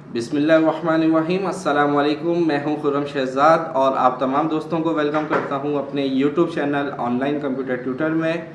बिस्मिल्लाहिर्रहमानिर्रहीम। अस्सलाम वालेकुम। मैं हूं खुर्रम शहजाद और आप तमाम दोस्तों को वेलकम करता हूं अपने YouTube channel online computer tutor में,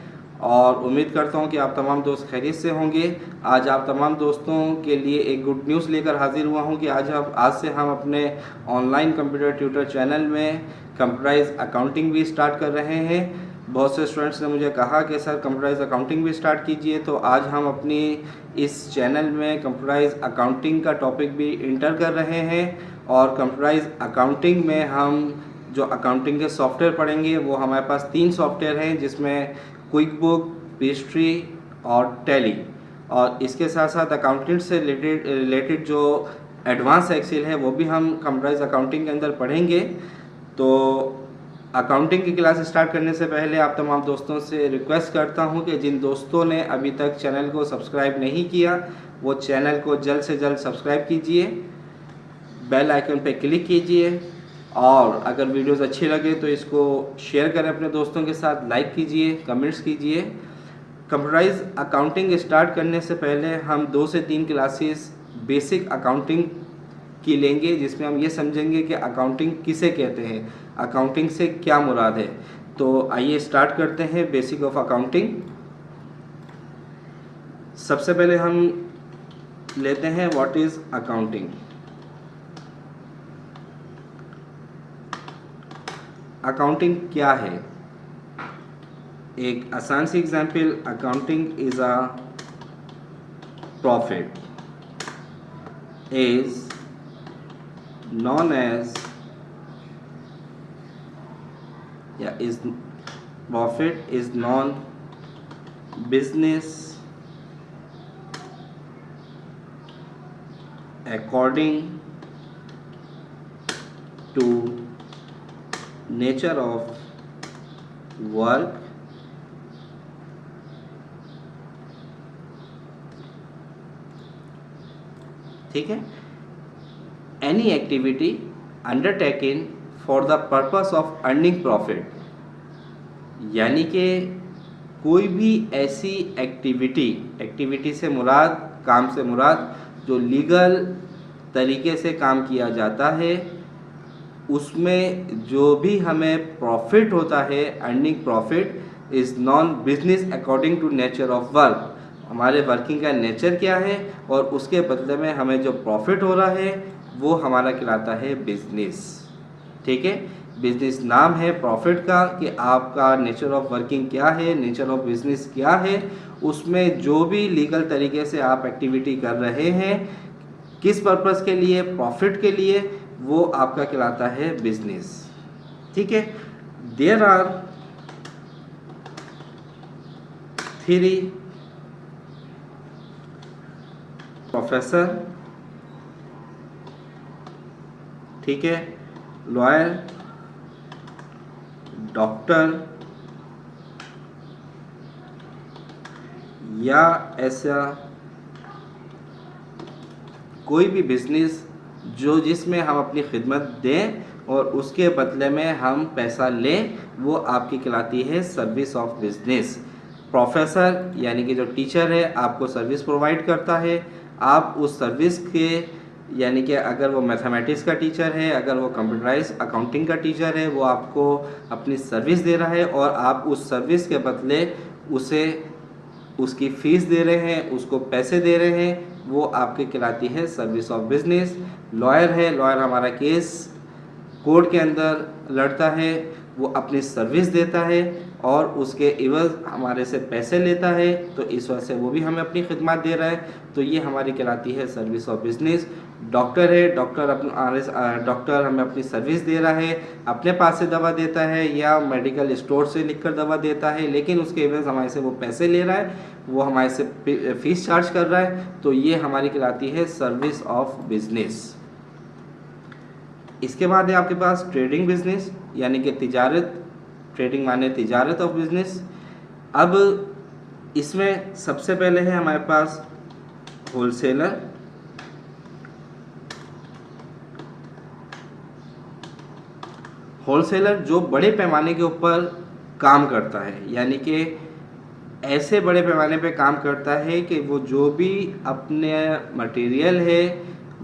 और उम्मीद करता हूं कि आप तमाम दोस्त खैरियत से होंगे। आज आप तमाम दोस्तों के लिए एक गुड न्यूज़ लेकर हाजिर हुआ हूं कि आज से हम अपने ऑनलाइन कंप्यूटर ट्यूटर चैनल में कंप्यूटराइज अकाउंटिंग भी स्टार्ट कर रहे हैं। बहुत से स्टूडेंट्स ने मुझे कहा कि सर कंप्यूटराइज अकाउंटिंग भी स्टार्ट कीजिए, तो आज हम अपनी इस चैनल में कंप्यूटराइज अकाउंटिंग का टॉपिक भी इंटर कर रहे हैं। और कंप्यूटराइज अकाउंटिंग में हम जो अकाउंटिंग के सॉफ्टवेयर पढ़ेंगे वो हमारे पास 3 सॉफ्टवेयर हैं, जिसमें क्विक बुक, पेस्ट्री और टैली। और इसके साथ साथ अकाउंटेंट से रिलेटेड जो एडवांस एक्सेल है वो भी हम कंप्यूटराइज अकाउंटिंग के अंदर पढ़ेंगे। तो अकाउंटिंग की क्लास स्टार्ट करने से पहले आप तमाम दोस्तों से रिक्वेस्ट करता हूं कि जिन दोस्तों ने अभी तक चैनल को सब्सक्राइब नहीं किया वो चैनल को जल्द से जल्द सब्सक्राइब कीजिए, बेल आइकन पे क्लिक कीजिए, और अगर वीडियोस अच्छी लगे तो इसको शेयर करें अपने दोस्तों के साथ, लाइक कीजिए, कमेंट्स कीजिए। कंप्यूटराइज अकाउंटिंग स्टार्ट करने से पहले हम 2 से 3 क्लासेस बेसिक अकाउंटिंग की लेंगे, जिसमें हम ये समझेंगे कि अकाउंटिंग किसे कहते हैं, अकाउंटिंग से क्या मुराद है। तो आइए स्टार्ट करते हैं बेसिक ऑफ अकाउंटिंग। सबसे पहले हम लेते हैं व्हाट इज अकाउंटिंग। अकाउंटिंग क्या है? एक आसान सी example, accounting is a profit is known as is profit is non business according to nature of work ठीक है, any activity undertaken for the purpose of earning profit, यानी कि कोई भी ऐसी एक्टिविटी से मुराद, काम से मुराद जो लीगल तरीके से काम किया जाता है, उसमें जो भी हमें प्रॉफिट होता है, earning profit is non business according to nature of work. हमारे वर्किंग का नेचर क्या है और उसके बदले में हमें जो प्रॉफिट हो रहा है वो हमारा कहलाता है बिजनेस। ठीक है, बिजनेस नाम है प्रॉफिट का कि आपका नेचर ऑफ वर्किंग क्या है, नेचर ऑफ बिजनेस क्या है, उसमें जो भी लीगल तरीके से आप एक्टिविटी कर रहे हैं, किस पर्पस के लिए, प्रॉफिट के लिए, वो आपका कहलाता है बिजनेस। ठीक है, देयर आर 3 प्रोफेसर, ठीक है, लॉयर, डॉक्टर या ऐसा कोई भी बिजनेस जो जिसमें हम अपनी खिदमत दें और उसके बदले में हम पैसा लें, वो आपकी कहलाती है सर्विस ऑफ बिजनेस। प्रोफेसर यानी कि जो टीचर है आपको सर्विस प्रोवाइड करता है, आप उस सर्विस के, यानी कि अगर वो मैथमेटिक्स का टीचर है, अगर वो कंप्यूटराइज अकाउंटिंग का टीचर है, वो आपको अपनी सर्विस दे रहा है और आप उस सर्विस के बदले उसे उसकी फ़ीस दे रहे हैं, उसको पैसे दे रहे हैं, वो आपके कहलाती है सर्विस ऑफ बिजनेस। लॉयर है, लॉयर हमारा केस कोर्ट के अंदर लड़ता है, वो अपनी सर्विस देता है और उसके इवज़ हमारे से पैसे लेता है, तो इस वजह से वो भी हमें अपनी खिदमत दे रहा है, तो ये हमारी कहलाती है सर्विस ऑफ बिजनेस। डॉक्टर है, डॉक्टर हमें अपनी सर्विस दे रहा है, अपने पास से दवा देता है या मेडिकल स्टोर से लिखकर दवा देता है, लेकिन उसके एवज हमारे से वो पैसे ले रहा है, वो हमारे से फीस चार्ज कर रहा है, तो ये हमारी कहलाती है सर्विस ऑफ बिजनेस। इसके बाद है आपके पास ट्रेडिंग बिजनेस, यानी कि तिजारत, ट्रेडिंग माने तिजारत ऑफ बिजनेस। अब इसमें सबसे पहले है हमारे पास होलसेलर, होलसेलर जो बड़े पैमाने के ऊपर काम करता है, यानी कि ऐसे बड़े पैमाने पे काम करता है कि वो जो भी अपने मटेरियल है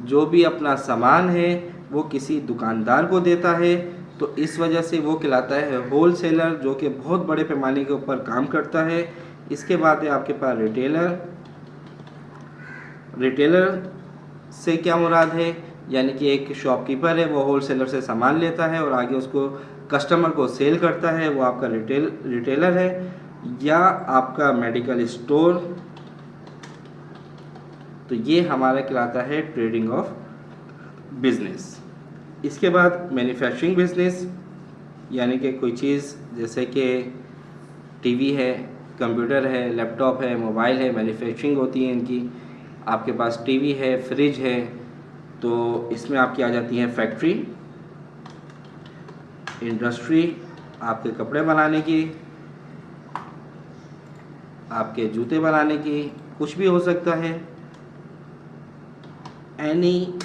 जो भी अपना सामान है वो किसी दुकानदार को देता है, तो इस वजह से वो कहलाता है होल सेलर, जो कि बहुत बड़े पैमाने के ऊपर काम करता है। इसके बाद है आपके पास रिटेलर। रिटेलर से क्या मुराद है, यानी कि एक शॉपकीपर है, वो होल सेलर से सामान लेता है और आगे उसको कस्टमर को सेल करता है, वो आपका रिटेलर है। या आपका मेडिकल स्टोर, तो ये हमारा कहलाता है ट्रेडिंग ऑफ बिजनेस। इसके बाद मैन्युफैक्चरिंग बिजनेस, यानी कि कोई चीज़ जैसे कि टीवी है, कंप्यूटर है, लैपटॉप है, मोबाइल है, मैन्युफैक्चरिंग होती है इनकी। आपके पास टीवी है, फ्रिज है, तो इसमें आपकी आ जाती है फैक्ट्री। इंडस्ट्री आपके कपड़े बनाने की, आपके जूते बनाने की, कुछ भी हो सकता है। एनी